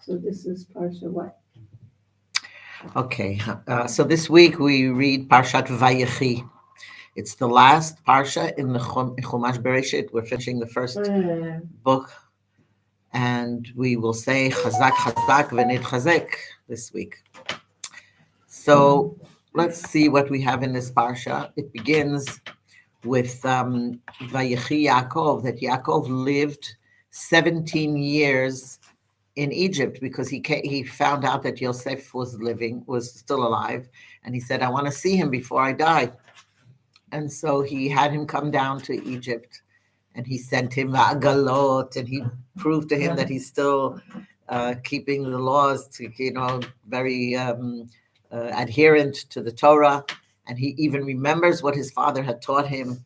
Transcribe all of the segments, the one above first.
So this is parsha what? Okay, so this week we read parshat Vayechi. It's the last parsha in the Chumash Bereshit. We're finishing the first book, and we will say Chazak Chazak V'nit Chazek this week. So let's see what we have in this parsha. It begins with Vayechi Yaakov, that Yaakov lived 17 years in Egypt because he found out that Yosef was still alive, and he said, "I want to see him before I die." And so he had him come down to Egypt, and he sent him agalot, and he proved to him that he's still keeping the laws, very adherent to the Torah, and he even remembers what his father had taught him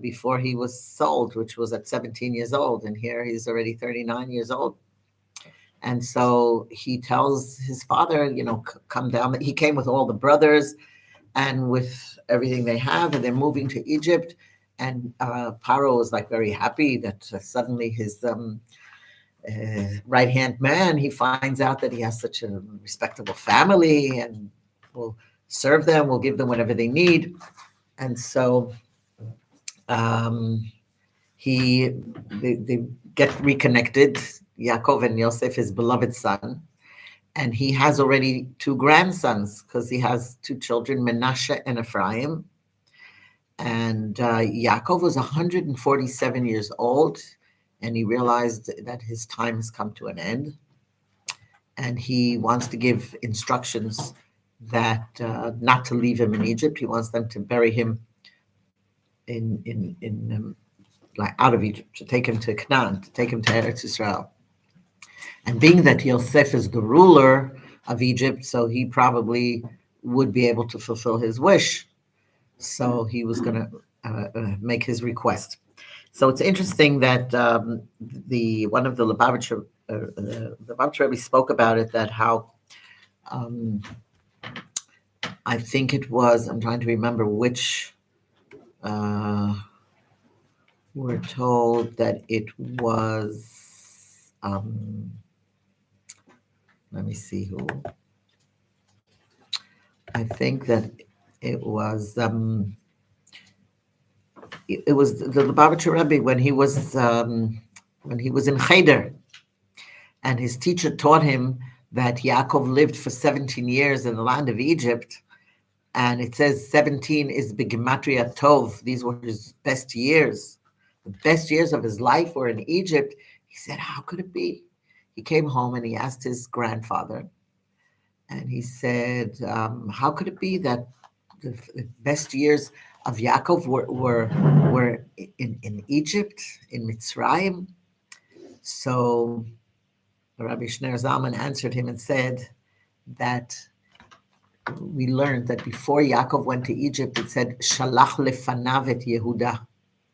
before he was sold, which was at 17 years old, and here he's already 39 years old. And so he tells his father, come down. He came with all the brothers and with everything they have, and they're moving to Egypt. And Paro was like very happy that suddenly his right-hand man, he finds out that he has such a respectable family and will serve them, will give them whatever they need. And so they get reconnected, Yaakov and Yosef, his beloved son, and he has already two grandsons because he has two children, Menashe and Ephraim. And Yaakov was 147 years old, and he realized that his time has come to an end, and he wants to give instructions that not to leave him in Egypt. He wants them to bury him in like out of Egypt, to take him to Canaan, to take him to Eretz Israel. And being that Yosef is the ruler of Egypt, so he probably would be able to fulfill his wish. So he was going to make his request. So it's interesting that one of the Lubavitcher Rebbe spoke about it, that how I think it was, I'm trying to remember which. We're told that it was, let me see who. I think that it was the Lubavitcher Rebbe when he was in Cheder, and his teacher taught him that Yaakov lived for 17 years in the land of Egypt, and it says 17 is B'gematria Tov. These were his best years. The best years of his life were in Egypt. He said, how could it be? He came home and he asked his grandfather, and he said, how could it be that the best years of Yaakov were in Egypt, in Mitzrayim? So Rabbi Shner Zalman answered him and said that we learned that before Yaakov went to Egypt, it said, Shalach lefanav et Yehuda.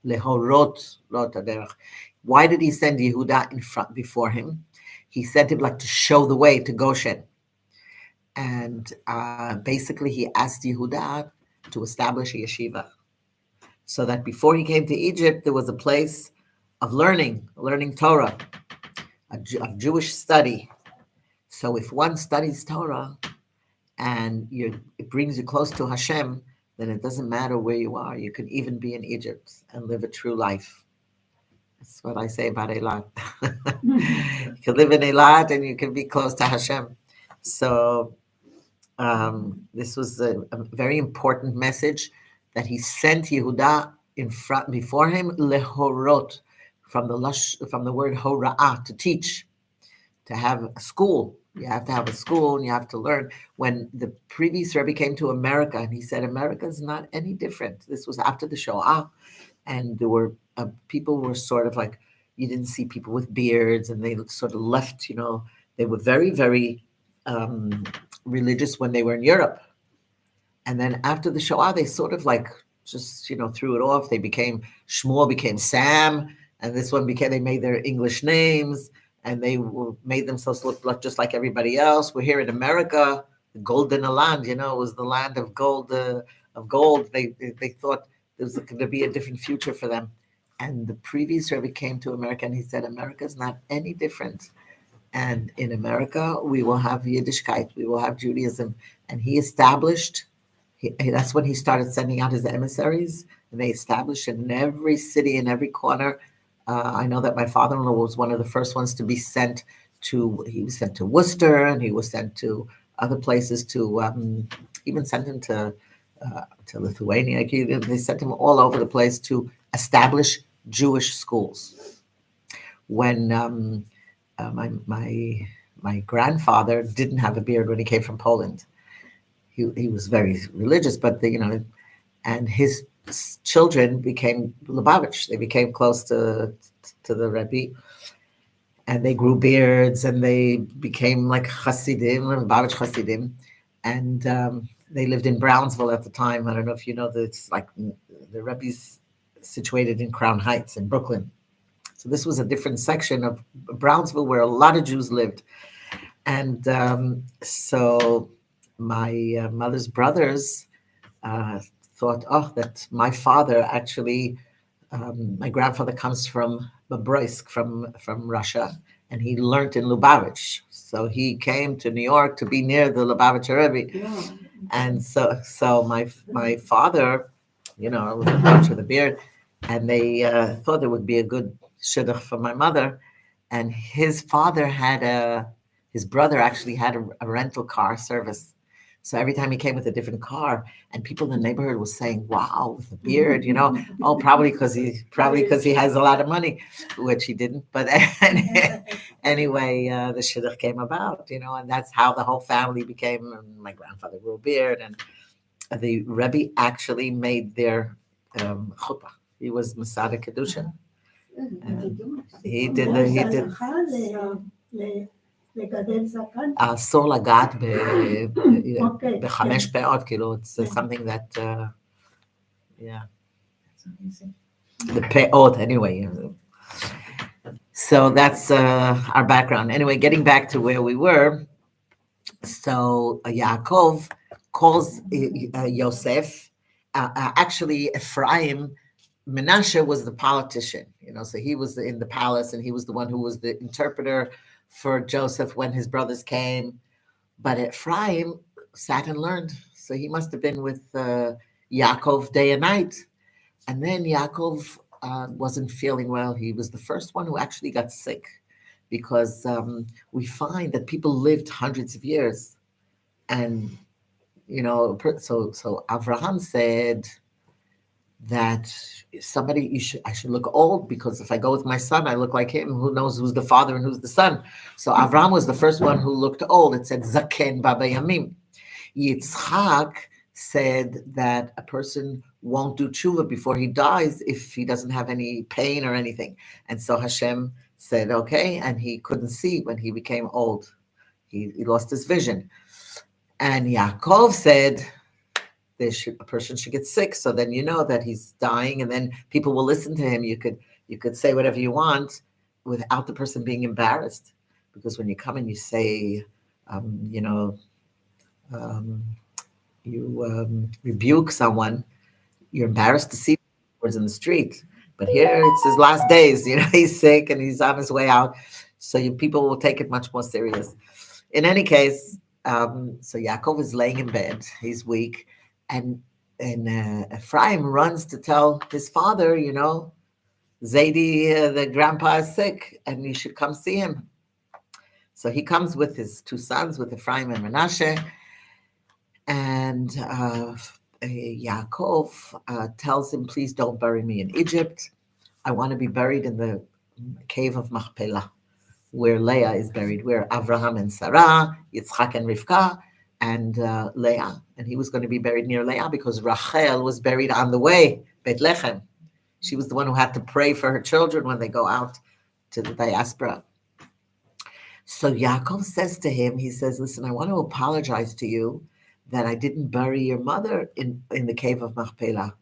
Lehorot lo taderach. Why did he send Yehuda in front before him? He sent him like to show the way to Goshen. And basically he asked Yehuda to establish a yeshiva, so that before he came to Egypt, there was a place of learning Torah, of Jewish study. So if one studies Torah and it brings you close to Hashem, then it doesn't matter where you are. You can even be in Egypt and live a true life. That's what I say about Eilat. You can live in Eilat and you can be close to Hashem. So this was a very important message that he sent Yehuda in front before him, lehorot, from the word hora'ah, to teach, to have a school. You have to have a school and you have to learn. When the previous Rebbe came to America, and he said, America is not any different. This was after the Shoah, and there were people were sort of like, you didn't see people with beards, and they sort of left, they were very, very religious when they were in Europe. And then after the Shoah, they sort of like just, threw it off. They became, Shmuel became Sam, and this one they made their English names, and they made themselves look just like everybody else. We're here in America, the golden land, it was the land of gold. They thought there was going to be a different future for them. And the previous Rebbe came to America and he said, America is not any different. And in America, we will have Yiddishkeit, we will have Judaism. And he established, that's when he started sending out his emissaries, and they established in every city, in every corner. I know that my father-in-law was one of the first ones to be sent to, he was sent to Worcester, and he was sent to other places, to even sent him to Lithuania. They sent him all over the place to establish Jewish schools. When my grandfather didn't have a beard when he came from Poland. He was very religious, but and his children became Lubavitch. They became close to the Rebbe, and they grew beards, and they became like Hasidim, Lubavitch Hasidim, and they lived in Brownsville at the time. I don't know if you know that it's like the Rebbe's situated in Crown Heights in Brooklyn. So this was a different section of Brownsville where a lot of Jews lived. And so my mother's brothers thought, that my father actually, my grandfather comes from Babroisk, from Russia, and he learned in Lubavitch. So he came to New York to be near the Lubavitch Rebbe. Yeah. And so my father, was a bunch with a beard, and they thought it would be a good shidduch for my mother. And his father his brother actually had a rental car service. So every time he came with a different car, and people in the neighborhood was saying, "Wow, with a beard," probably because he has a lot of money, which he didn't. But anyway, the shidduch came about, and that's how the whole family became. And my grandfather grew a beard, and the Rebbe actually made their chuppah. He was Masada Kedushin. אסור לגעת בחמש פאות, it's something that, the פאות, anyway. So that's our background. Anyway, getting back to where we were, so Yaakov calls Yosef, actually Ephraim, Menashe was the politician, so he was in the palace, and he was the one who was the interpreter for Joseph when his brothers came. But Ephraim sat and learned. So he must have been with Yaakov day and night. And then Yaakov wasn't feeling well. He was the first one who actually got sick, because we find that people lived hundreds of years. And, so Abraham said that I should look old, because if I go with my son, I look like him. Who knows who's the father and who's the son? So Avraham was the first one who looked old. It said Zaken Baba Yamim. Yitzchak said that a person won't do tshuva before he dies if he doesn't have any pain or anything. And so Hashem said, okay, and he couldn't see when he became old. He lost his vision. And Yaakov said, a person should get sick, so then you know that he's dying, and then people will listen to him. You could say whatever you want without the person being embarrassed, because when you come and you say, you rebuke someone, you're embarrassed to see words in the street. But here it's his last days. He's sick and he's on his way out, so people will take it much more serious. In any case, so Yaakov is laying in bed. He's weak. And Ephraim runs to tell his father, Zaidi, the grandpa is sick, and you should come see him. So he comes with his two sons, with Ephraim and Menashe, and Yaakov tells him, please don't bury me in Egypt. I want to be buried in the cave of Machpelah, where Leah is buried, where Avraham and Sarah, Yitzchak and Rivka, and Leah. And he was going to be buried near Leah because Rachel was buried on the way, Bethlehem. She was the one who had to pray for her children when they go out to the diaspora. So Yaakov says to him, he says, listen, I want to apologize to you that I didn't bury your mother in the cave of Machpelah.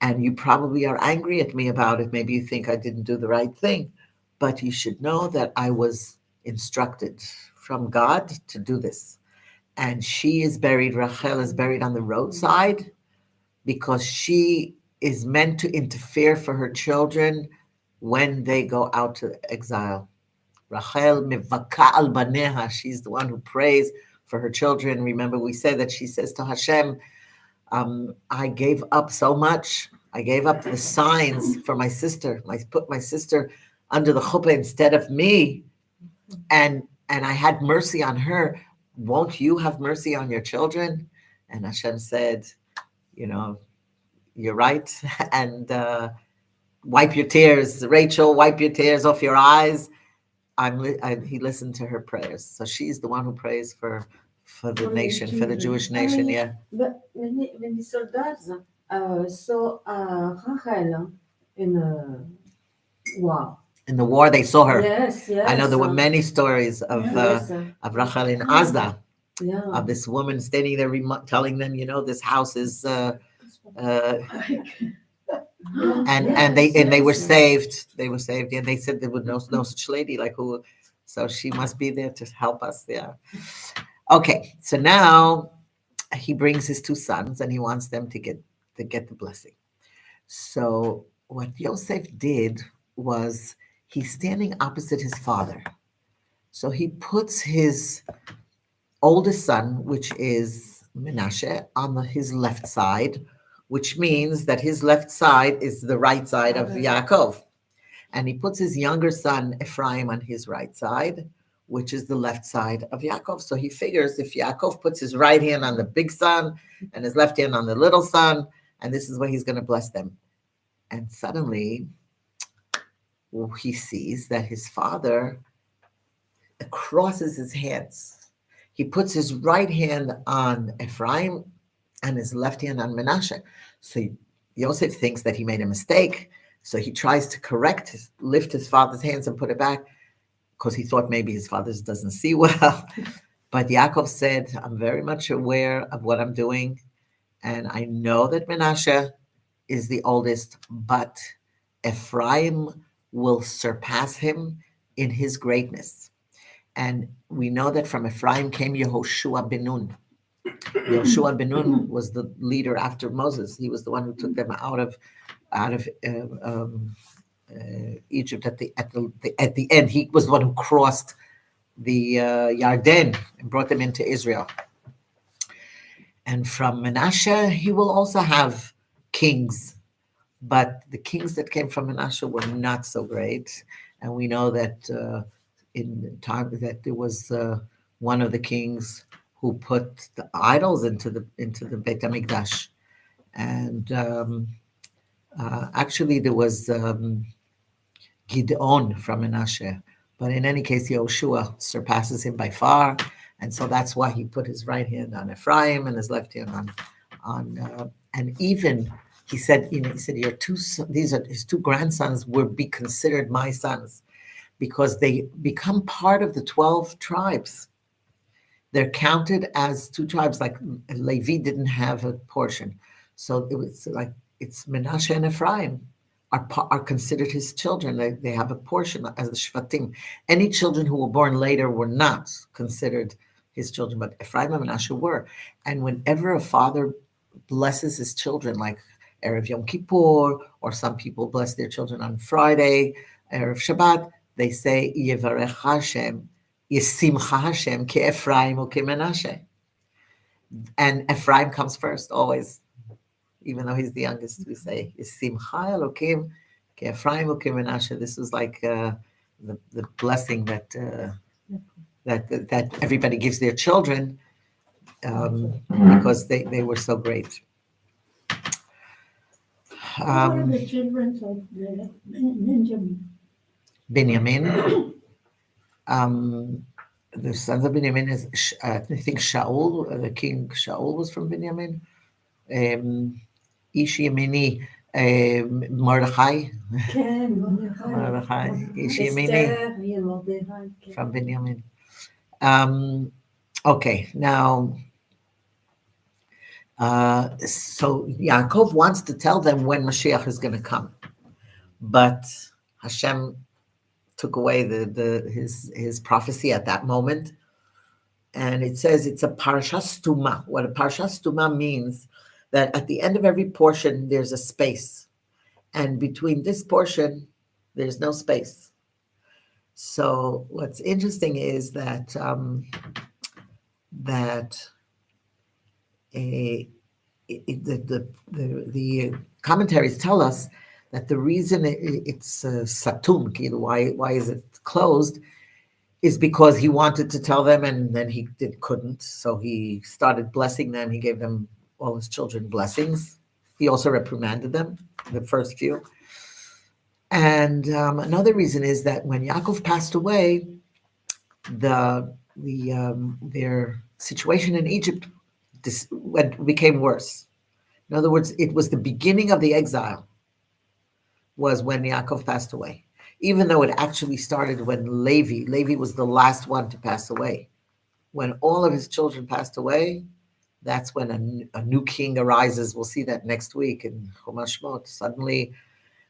And you probably are angry at me about it. Maybe you think I didn't do the right thing. But you should know that I was instructed from God to do this. And she is buried, Rachel is buried on the roadside, because she is meant to interfere for her children when they go out to exile, Rachel mevaka al baneha. She's the one who prays for her children. Remember, we said that she says to Hashem, I gave up so much. I gave up the signs for my sister. I put my sister under the chuppah instead of me, and I had mercy on her. Won't you have mercy on your children? And Hashem said, you know, you're right, and wipe your tears, Rachel. Wipe your tears off your eyes. He listened to her prayers, so she's the one who prays for the nation, for the Jewish nation. Yeah. But when the soldiers saw Rachel in a war. In the war, they saw her. Yes, yes. I know there were many stories of Rachel in Azda, Yeah. of this woman standing there telling them, this house is, and they were saved. They were saved, and they said there was no such lady like who, so she must be there to help us. Yeah. Okay, so now he brings his two sons, and he wants them to get the blessing. So what Yosef did was he's standing opposite his father. So he puts his oldest son, which is Menashe, on his left side, which means that his left side is the right side of Yaakov. And he puts his younger son, Ephraim, on his right side, which is the left side of Yaakov. So he figures if Yaakov puts his right hand on the big son and his left hand on the little son, and this is where he's going to bless them. And suddenly, he sees that his father crosses his hands. He puts his right hand on Ephraim and his left hand on Menashe. So Yosef thinks that he made a mistake. So he tries to lift his father's hands and put it back, because he thought maybe his father doesn't see well. But Yaakov said, I'm very much aware of what I'm doing. And I know that Menashe is the oldest, but Ephraim will surpass him in his greatness. And we know that from Ephraim came Yehoshua ben Nun. Yehoshua ben Nun was the leader after Moses. He was the one who took them out of Egypt at the end. He was the one who crossed the Yarden and brought them into Israel. And from Menashe, he will also have kings, but the kings that came from Menashe were not so great. And we know that in the time that there was one of the kings who put the idols into the Beit HaMikdash, and actually there was Gideon from Menashe, but in any case, Yehoshua surpasses him by far, and so that's why he put his right hand on Ephraim and his left hand on and even he said, these are his two grandsons will be considered my sons, because they become part of the 12 tribes. They're counted as two tribes, like Levi didn't have a portion. So it's Menashe and Ephraim are considered his children. They have a portion as the Shvatim. Any children who were born later were not considered his children, but Ephraim and Menashe were. And whenever a father blesses his children, like Erev Yom Kippur, or some people bless their children on Friday, Erev Shabbat, they say, Yevarech Hashem, Yesimcha Hashem, Ke Ephraim or Ke Menashe. And Ephraim comes first, always. Even though he's the youngest, we say, Yesimcha Elokim, Ke Ephraim or Ke Menashe. This was like the blessing that everybody gives their children, because they were so great. What are the children of Benjamin? The sons of Benjamin is, I think Shaul, the king Shaul was from Benjamin. Ish Yemini, Mordechai. Mordechai. Ish Yemini from Benjamin. Okay, now, so Yaakov wants to tell them when Mashiach is going to come, but Hashem took away his prophecy at that moment, and it says it's a parshat stuma. What a parshat stuma means, that at the end of every portion there's a space, and between this portion there's no space. So what's interesting is that that a the commentaries tell us that the reason it's satum, why is it closed, is because he wanted to tell them and then he couldn't. So he started blessing them. He gave them all his children blessings. He also reprimanded them, the first few. And another reason is that when Yaakov passed away, their situation in Egypt became worse. In other words, it was the beginning of the exile was when Yaakov passed away, even though it actually started when Levi was the last one to pass away. When all of his children passed away, that's when a new king arises. We'll see that next week in Chumash Shmot. Suddenly,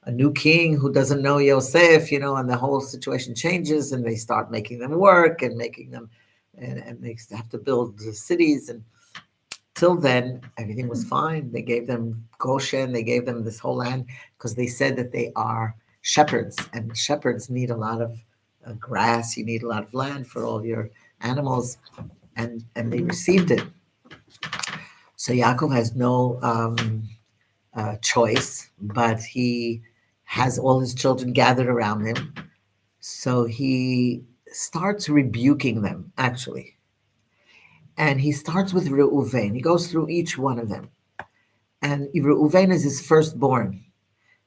a new king who doesn't know Yosef, and the whole situation changes, and they start making them work and making them, and they have to build the cities. And till then, everything was fine. They gave them Goshen, they gave them this whole land because they said that they are shepherds, and shepherds need a lot of grass. You need a lot of land for all your animals, and they received it. So Yaakov has no choice, but he has all his children gathered around him. So he starts rebuking them, actually. And he starts with Reuven. He goes through each one of them. And Reuven is his firstborn.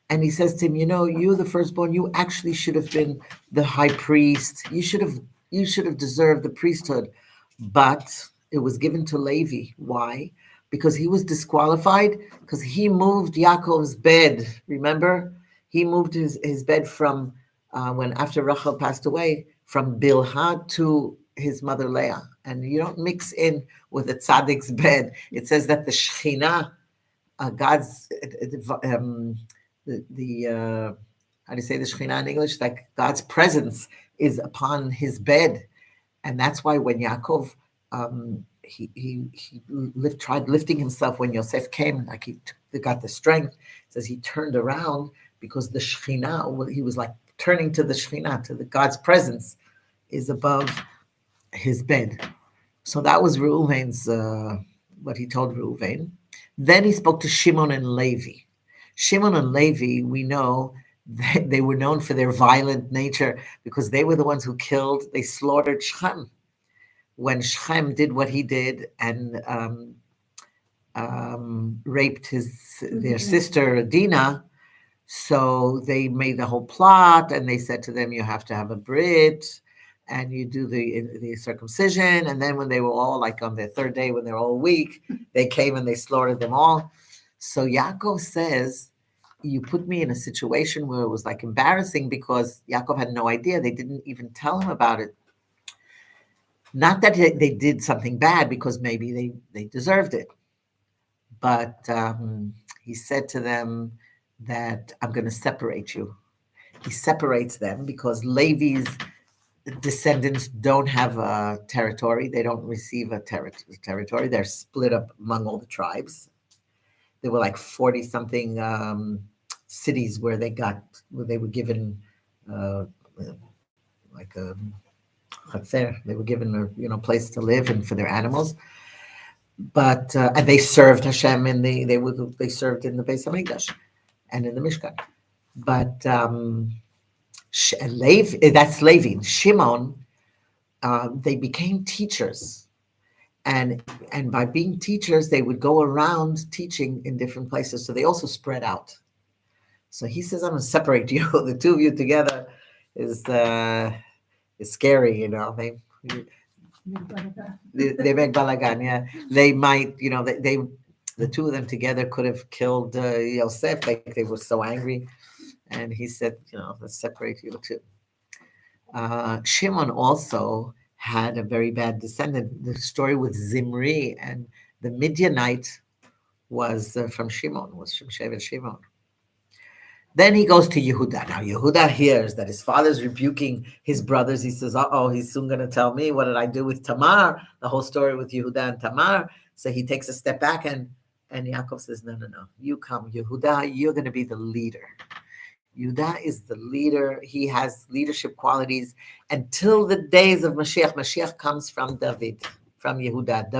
And he says to him, you the firstborn, you actually should have been the high priest. You should have deserved the priesthood. But it was given to Levi. Why? Because he was disqualified, because he moved Yaakov's bed. Remember? He moved his bed from when after Rachel passed away, from Bilhah to his mother Leah. And you don't mix in with a tzaddik's bed. It says that the Shekhinah, God's how do you say the Shekhinah in English? Like God's presence is upon his bed, and that's why when Yaakov tried lifting himself when Yosef came, like he got the strength. It says he turned around because the Shekhinah, he was like turning to the Shekhinah, to the God's presence, is above his bed. So that was Reuven's what he told Reuven. Then he spoke to Shimon and Levi. Shimon and Levi, we know they were known for their violent nature because they were the ones who they slaughtered Shechem. When Shechem did what he did and raped their sister Dinah, so they made the whole plot and they said to them, you have to have a Brit and you do the circumcision. And then when they were all like on their third day, when they're all weak, they came and they slaughtered them all. So Yaakov says, you put me in a situation where it was like embarrassing because Yaakov had no idea. They didn't even tell him about it. Not that they did something bad because maybe they deserved it. But he said to them that I'm going to separate you. He separates them because Levi's descendants don't have a territory. They don't receive a territory. They're split up among all the tribes. There were like 40 something cities where they were given like a chatzer. They were given a place to live and for their animals. But and they served Hashem they served in the Beis Hamikdash and in the Mishkan. But that's Levi. Shimon, they became teachers, and by being teachers, they would go around teaching in different places. So they also spread out. So he says, "I'm going to separate you. The two of you together is scary, They make balagan, yeah. They might, the two of them together could have killed Yosef. Like they were so angry." And he said, let's separate you two. Shimon also had a very bad descendant. The story with Zimri and the Midianite was from Shimon, was from Shevet Shimon. Then he goes to Yehuda. Now Yehuda hears that his father's rebuking his brothers. He says, he's soon going to tell me, what did I do with Tamar? The whole story with Yehuda and Tamar. So he takes a step back and Yaakov says, no. You come, Yehuda, you're going to be the leader. Yehuda is the leader. He has leadership qualities until the days of Mashiach. Mashiach comes from David, from Yehuda.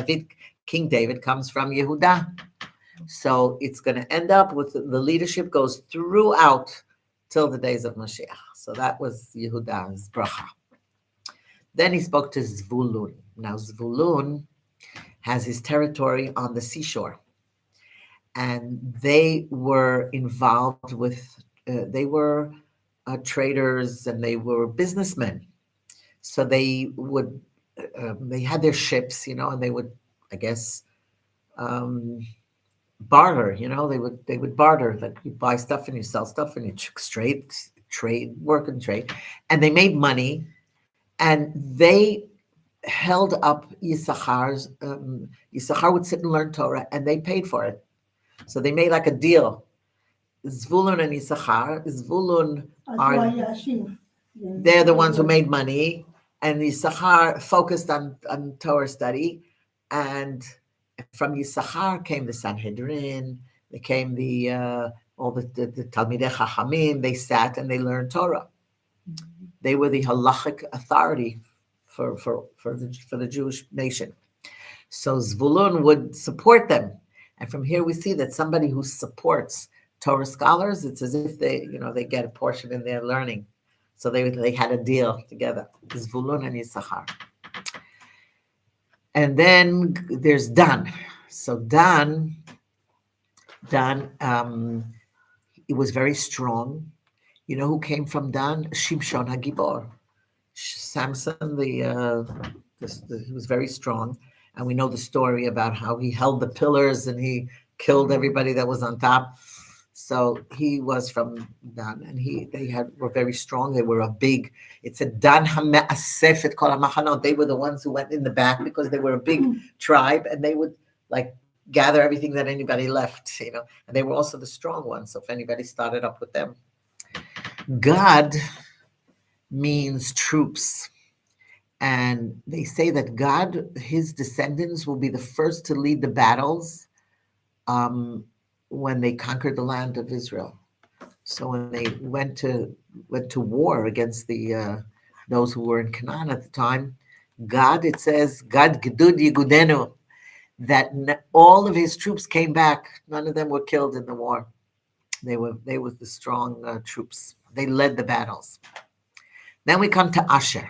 King David comes from Yehuda. So it's going to end up with the leadership goes throughout till the days of Mashiach. So that was Yehuda's bracha. Then he spoke to Zvulun. Now Zvulun has his territory on the seashore. And they were involved with, they were traders and they were businessmen. So they would, they had their ships, and they would, I guess, barter. They would barter. Like you buy stuff and you sell stuff and you work and trade, and they made money, and they held up Yissachar's. Yissachar would sit and learn Torah, and they paid for it. So they made like a deal. Zvulun and Yissachar. Zvulun they're the ones who made money, and Yissachar focused on Torah study, and from Yissachar came the Sanhedrin. They came all the Talmidei Chachamim. They sat and they learned Torah. They were the halachic authority for the Jewish nation. So Zvulun would support them. And from here we see that somebody who supports Torah scholars, it's as if they get a portion in their learning. So they had a deal together, Zvulun and Yissachar. And then there's Dan. So Dan, it was very strong. You know who came from Dan? Shimshon HaGibor. Samson, he was very strong. And we know the story about how he held the pillars and he killed everybody that was on top. So he was from Dan, and were very strong. They were it's a Dan HaMe'asef et Kol HaMachanot. They were the ones who went in the back because they were a big tribe, and they would gather everything that anybody left, and they were also the strong ones. So if anybody started up with them. God means troops. And they say that God, his descendants, will be the first to lead the battles when they conquered the land of Israel. So when they went to war against those who were in Canaan at the time, God, it says, God gedud yigudenu, that all of his troops came back. None of them were killed in the war. They were the strong troops. They led the battles. Then we come to Asher.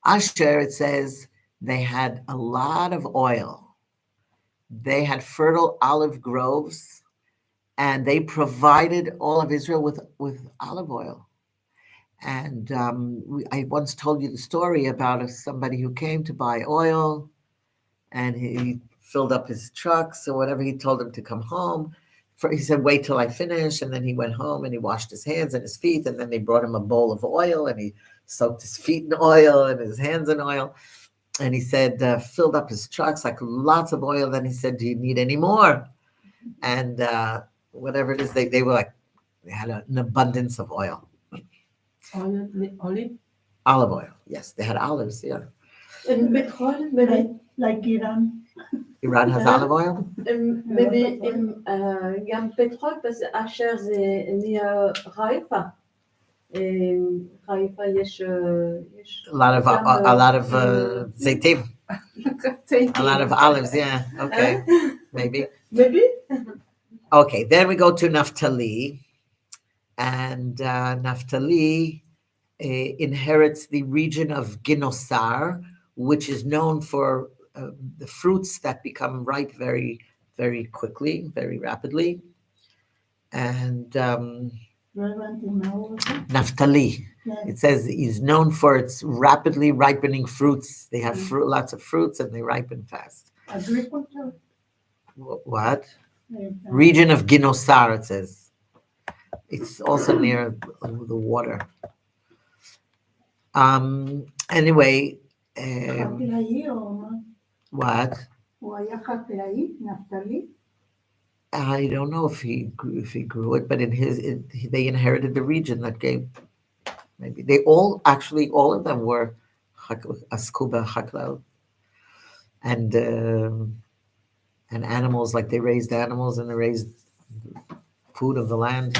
Asher, it says, they had a lot of oil. They had fertile olive groves, and they provided all of Israel with olive oil. And I once told you the story about somebody who came to buy oil, and he filled up his trucks or whatever. He told him to come home. He said, wait till I finish. And then he went home and he washed his hands and his feet. And then they brought him a bowl of oil, and he soaked his feet in oil and his hands in oil. And he said, filled up his trucks, like lots of oil. Then he said, do you need any more? And whatever it is, they were they had an abundance of oil. Olive? Olive oil, yes. They had olives, yeah. And petrol, maybe? Like Iran. Iran has olive oil? maybe גם פטרול, parce אשר זה נהיה חיפה. חיפה יש A lot of zaitim. A lot of olives, yeah. Okay, maybe. Maybe? Okay, then we go to Naphtali. And Naphtali inherits the region of Ginosar, which is known for the fruits that become ripe very, very quickly, very rapidly. And Naphtali, it says, is known for its rapidly ripening fruits. They have lots of fruits and they ripen fast. Agriculture. What? Region of Ginosar, it says. It's also near the water. Anyway, what? I don't know if he grew it, but they inherited the region that gave. Maybe they all of them were askuba chaklaut, and animals, like they raised animals and they raised food of the land.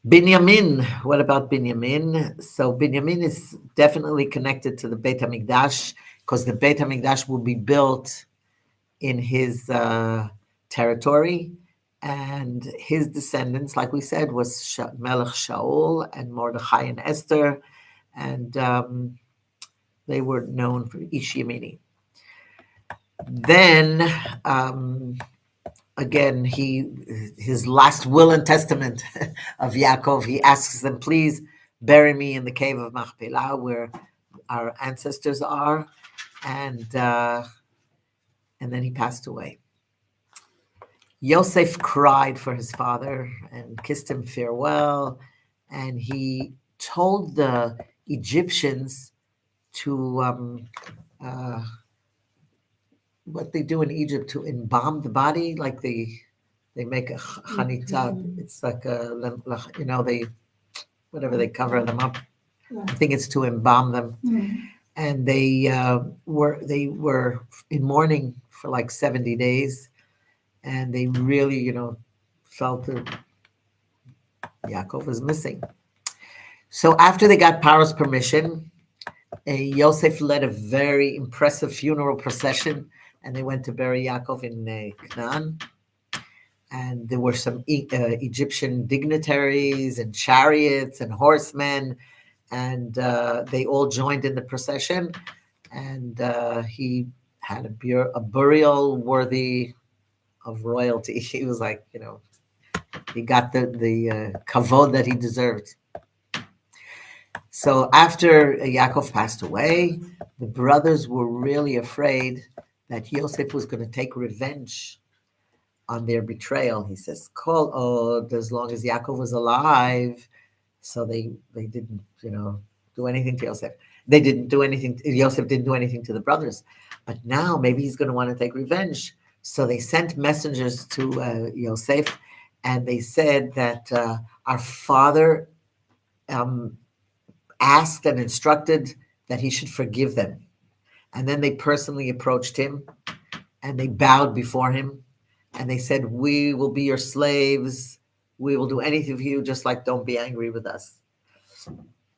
Binyamin, what about Binyamin? So Binyamin is definitely connected to the Beit HaMikdash because the Beit HaMikdash will be built in his territory, and his descendants, like we said, was Melech Shaul and Mordechai and Esther, and they were known for Ish Yemini. Then again, his last will and testament of Yaakov, he asks them, please bury me in the cave of Machpelah, where our ancestors are, and then he passed away. Yosef cried for his father and kissed him farewell, and he told the Egyptians to what they do in Egypt, to embalm the body, like they make a chanita. It's like they whatever they cover them up. I think it's to embalm them. And they were in mourning for like 70 days, and they really felt that Yaakov was missing. So after they got Paro's permission, Yosef led a very impressive funeral procession, and they went to bury Yaakov in Canaan. And there were some Egyptian dignitaries and chariots and horsemen, and they all joined in the procession. And he had a burial worthy of royalty. He was like, he got the kavod that he deserved. So after Yaakov passed away, the brothers were really afraid that Yosef was going to take revenge on their betrayal. He says, "Kol od," as long as Yaakov was alive. So they didn't, do anything to Yosef. They didn't do anything. Yosef didn't do anything to the brothers. But now maybe he's going to want to take revenge. So they sent messengers to Yosef, and they said that our father asked and instructed that he should forgive them. And then they personally approached him, and they bowed before him, and they said, "We will be your slaves. We will do anything for you, just like don't be angry with us."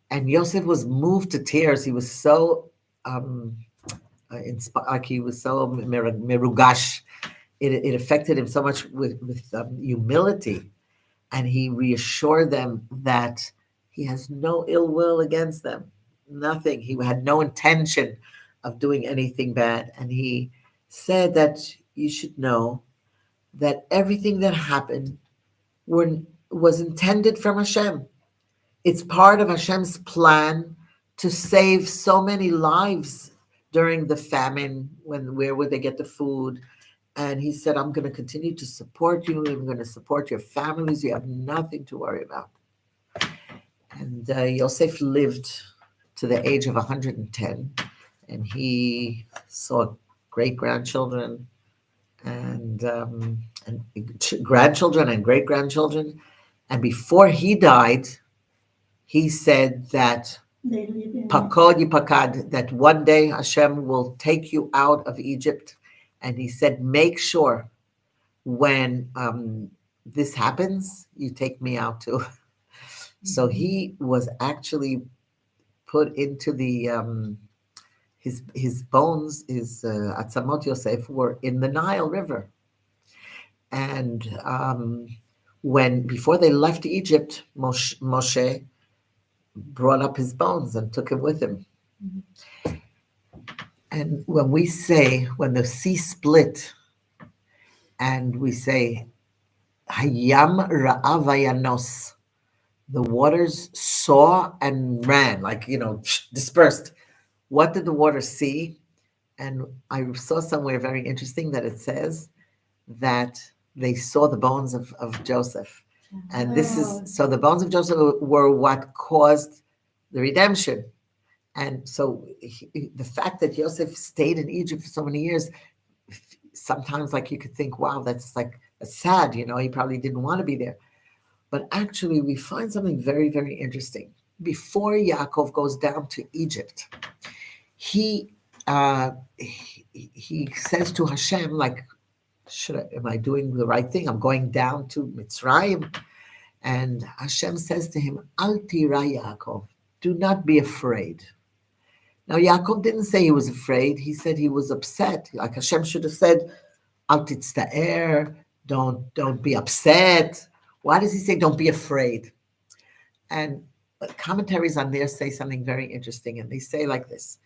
And Yosef was moved to tears. He was so like he was so merugash. It affected him so much with humility, and he reassured them that he has no ill will against them, nothing. He had no intention of doing anything bad, and he said that you should know that everything that happened was intended from Hashem. It's part of Hashem's plan to save so many lives during the famine. Where would they get the food? And he said, I'm going to continue to support you. I'm going to support your families. You have nothing to worry about. And Yosef lived to the age of 110, and he saw great-grandchildren and grandchildren and great-grandchildren. And before he died, he said that Pakod Yipakad, that one day Hashem will take you out of Egypt. And he said, make sure when this happens, you take me out too. So he was actually put into the his bones, his Atzamot Yosef, were in the Nile River. And before they left Egypt, Moshe brought up his bones and took him with him. And when the sea split, and we say, Hayam Ra'av Vayanos, the waters saw and ran, dispersed. What did the waters see? And I saw somewhere very interesting that it says that they saw the bones of Joseph. And so the bones of Joseph were what caused the redemption. And so the fact that Joseph stayed in Egypt for so many years, sometimes you could think, wow, that's sad, he probably didn't want to be there. But actually, we find something very, very interesting. Before Yaakov goes down to Egypt, he says to Hashem, am I doing the right thing? I'm going down to Mitzrayim. And Hashem says to him, Al tira Yaakov, do not be afraid. Now Yaakov didn't say he was afraid. He said he was upset. Like Hashem should have said, Al titzta'er, don't be upset. Why does he say don't be afraid? And commentaries on there say something very interesting. And they say like this,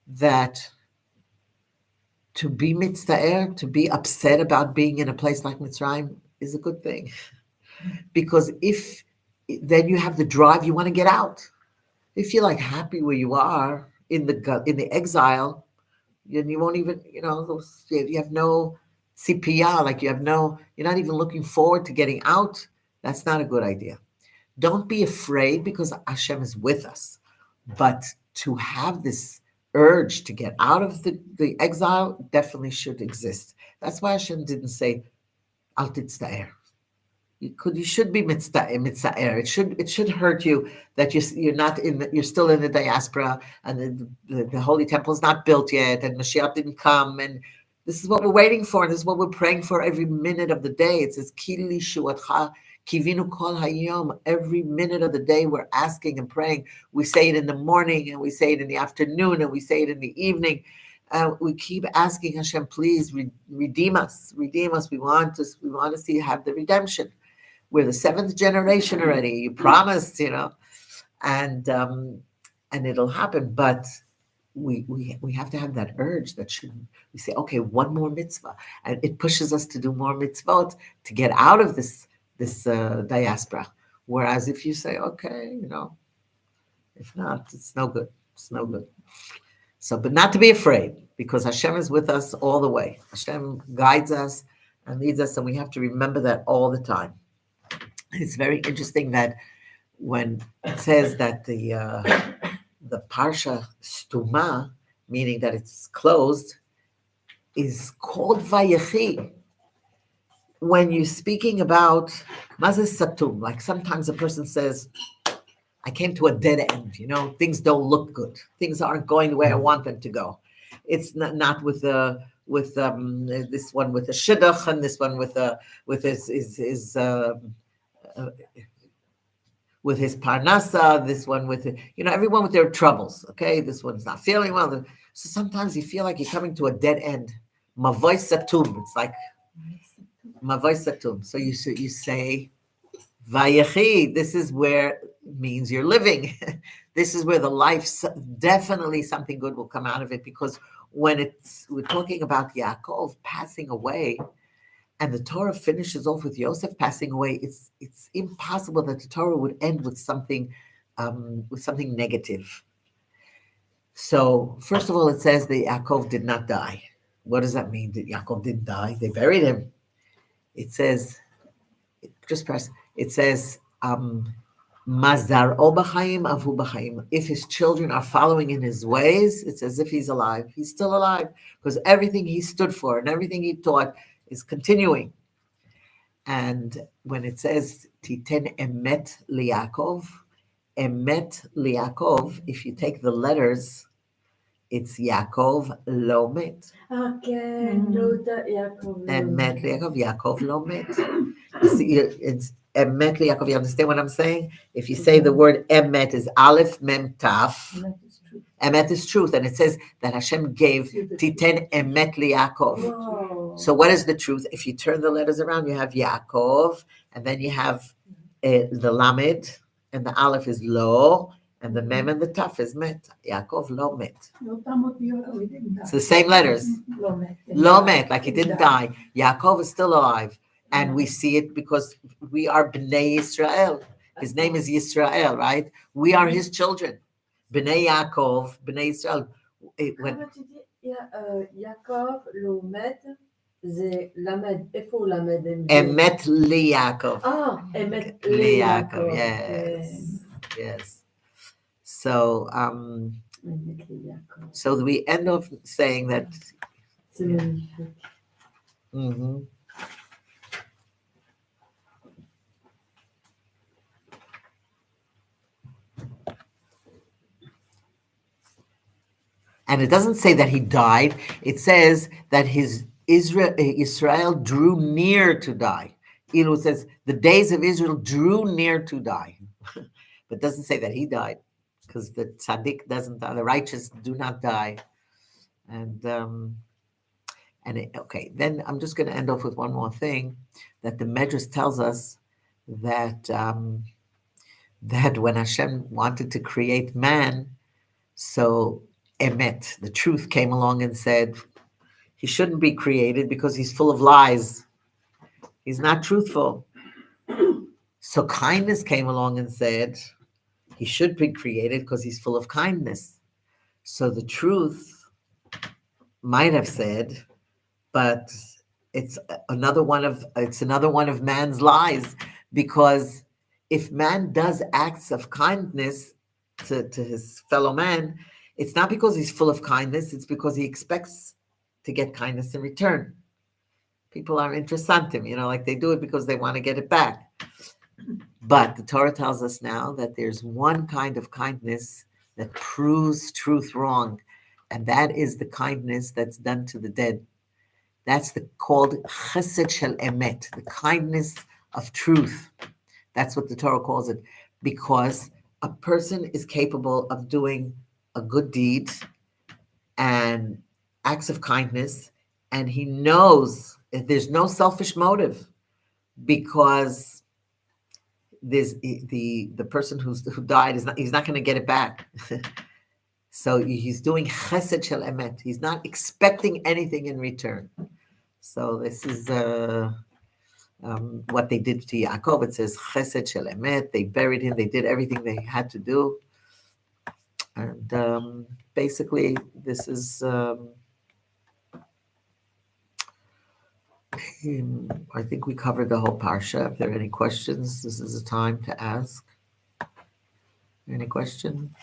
that to be mitzta'er, to be upset about being in a place like Mitzrayim is a good thing. Because if then you have the drive, you want to get out. If you're like happy where you are in the exile, then you won't even, you have no CPR, like you're not even looking forward to getting out. That's not a good idea. Don't be afraid because Hashem is with us. But to have this urge to get out of the exile definitely should exist. That's why Hashem didn't say, Al titzta'er. You should be mitza'er. It should hurt you that you're still in the diaspora and the Holy Temple is not built yet and Mashiach didn't come, and this is what we're waiting for. This is what we're praying for every minute of the day. It says Ki lishuatcha kivinu kol hayom. Every minute of the day we're asking and praying. We say it in the morning and we say it in the afternoon and we say it in the evening. We keep asking Hashem, please redeem us. Redeem us. We want to see have the redemption. We're the seventh generation already. You promised, and it'll happen. But we have to have that urge that we say, okay, one more mitzvah, and it pushes us to do more mitzvot to get out of this diaspora. Whereas if you say, okay, if not, it's no good. It's no good. So, but not to be afraid, because Hashem is with us all the way. Hashem guides us and leads us, and we have to remember that all the time. It's very interesting that when it says that the parsha stuma, meaning that it's closed, is called Vayechi. When you're speaking about mazes satum, like sometimes a person says, I came to a dead end, things don't look good. Things aren't going the way I want them to go. It's not with this one with the shidduch and this one with his parnasa, this one with everyone with their troubles. Okay, this one's not feeling well. So sometimes you feel like you're coming to a dead end. Mavoy satum. It's like mavoy satum. So you say Vayechi. This is where means you're living. This is where the life, definitely something good will come out of it, because when we're talking about Yaakov passing away, and the Torah finishes off with Yosef passing away, it's impossible that the Torah would end with something negative. So first of all, it says that Yaakov did not die. What does that mean? That Yaakov didn't die? They buried him. It says, Mazar o b'chaim avu b'chaim. If his children are following in his ways, it's as if he's alive. He's still alive, because everything he stood for and everything he taught is continuing. And when it says Titen emet liYaakov, if you take the letters, it's Yaakov lo met. Okay, Yaakov. Emet liYaakov, Yaakov lo met. It's emet liYaakov. You understand what I'm saying? If you say the word emet is aleph mem taf, emet is truth, and it says that Hashem gave Titen emet liYaakov. Wow. So what is the truth? If you turn the letters around, you have Yaakov, and then you have the lamed, and the aleph is lo, and the mem and the taf is met. Yaakov lo met. It's the same letters. Lo met, like he didn't die. Yaakov is still alive. And we see it because we are Bnei Yisrael. His name is Yisrael, right? We are his children. Bnei Yaakov, Bnei Yisrael. Yaakov lo met, זה למד, איפה הוא למד? Emet liYaakov. אמת liYaakov, ליעקב. yes. So, so we end off saying that. זה magnifique. Mm-hmm. And it doesn't say that he died. It says that Israel drew near to die. Ilu says the days of Israel drew near to die, but doesn't say that he died, because the tzaddik doesn't die, the righteous do not die, okay. Then I'm just going to end off with one more thing, that the Midrash tells us that that when Hashem wanted to create man, so emet, the truth, came along and said he shouldn't be created because he's full of lies. He's not truthful. So kindness came along and said he should be created because he's full of kindness. So the truth might have said, but it's another one of man's lies, because if man does acts of kindness to his fellow man, it's not because he's full of kindness, it's because he expects to get kindness in return. People are interesantim, like they do it because they want to get it back. But the Torah tells us now that there's one kind of kindness that proves truth wrong, and that is the kindness that's done to the dead. That's called chesed shel emet, the kindness of truth. That's what the Torah calls it, because a person is capable of doing a good deed and acts of kindness, and he knows that there's no selfish motive, because there's the person who died he's not going to get it back. So he's doing chesed shel emet. He's not expecting anything in return. So this is what they did to Yaakov. It says chesed shel emet. They buried him. They did everything they had to do. And basically, this is, I think we covered the whole parsha. If there are any questions, this is the time to ask. Any question?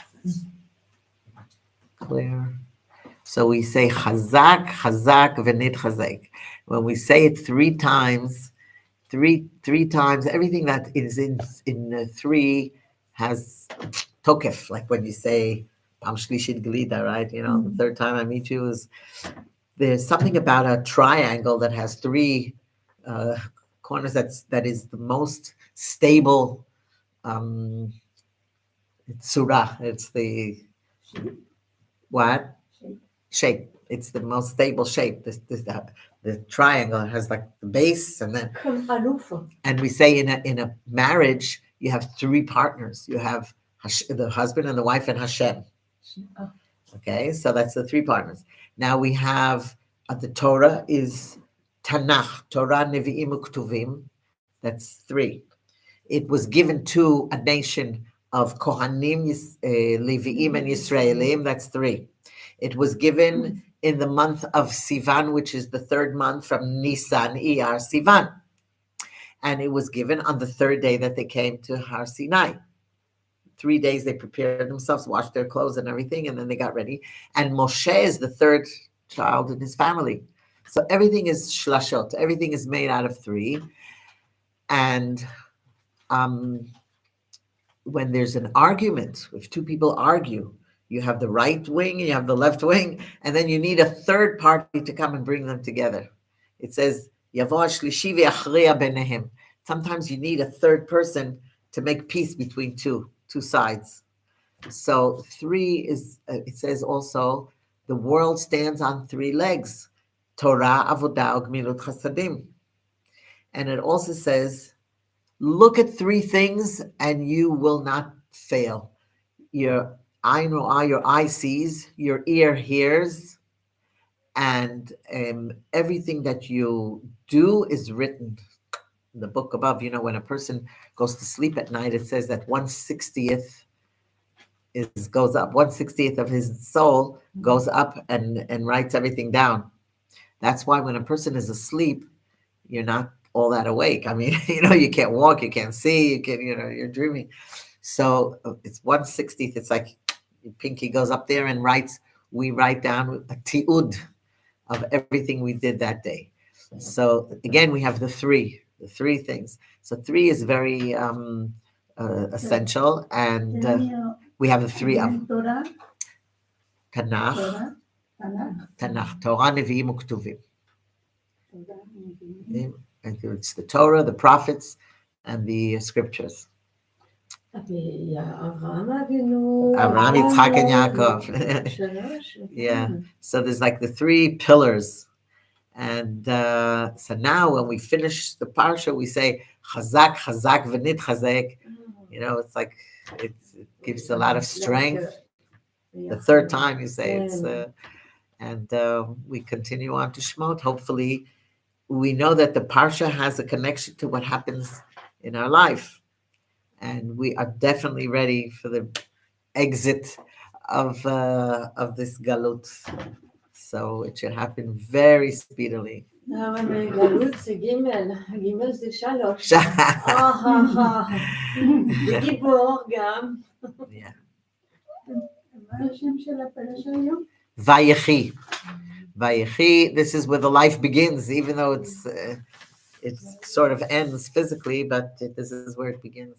Clear? So we say chazak, chazak, v'nit chazek. When we say it three times, everything that is in three has tokef. Like when you say pam shlishit glida, right? The third time I meet you there's something about a triangle that has three corners that is the most stable tzura. It's the what? Shape. It's the most stable shape. The triangle has like the base, and then and we say in a marriage you have three partners. You have the husband and the wife and Hashem. Okay, so that's the three partners. Now we have the Torah is Tanakh, Torah, Nevi'im, Uktuvim. That's three. It was given to a nation of Kohanim, Levi'im, and Yisraelim. That's three. It was given in the month of Sivan, which is the third month from Nisan, Iyar, Sivan. And it was given on the third day that they came to Har Sinai. 3 days they prepared themselves, washed their clothes and everything, and then they got ready. And Moshe is the third child in his family. So everything is shlashot. Everything is made out of three. And when there's an argument, if two people argue, you have the right wing and you have the left wing, and then you need a third party to come and bring them together. It says, Yavo shlishi ve'achriya benehem. Sometimes you need a third person to make peace between two sides. So three is, it says also, the world stands on three legs. Torah, avodah, gmilut chasadim. And it also says, look at three things and you will not fail. Your eye sees, your ear hears, and everything that you do is written. In the book above, when a person goes to sleep at night, it says that 1/60th goes up. 1/60th of his soul goes up and writes everything down. That's why when a person is asleep, you're not all that awake. I mean, you can't walk, you can't see, you're dreaming. So it's 1/60th. It's like your pinky goes up there and writes. We write down a ti'ud of everything we did that day. So again, we have the three things. So three is very essential, and we have the three of Tanakh, Torah, Nevi'im, Uktuvim. And it's the Torah, the prophets, and the scriptures. Il y a Abraham Avinu, Abraham, Yitzchak, and Yaakov. שלוש. Yeah. So there's like the three pillars. And so now when we finish the parsha, we say, Chazak, Chazak, V'nit Chazek. You know, it's like, it gives a lot of strength. The third time you say it's, and we continue on to Shemot. Hopefully, we know that the parsha has a connection to what happens in our life, and we are definitely ready for the exit of this galut. So it should happen very speedily. אבל גלות זה גימל, גימל זה שלוש. וגיבור גם. Yeah. מה השם של הפרשה היום? Vayechi. Vayechi, this is where the life begins, even though it sort of ends physically, but this is where it begins.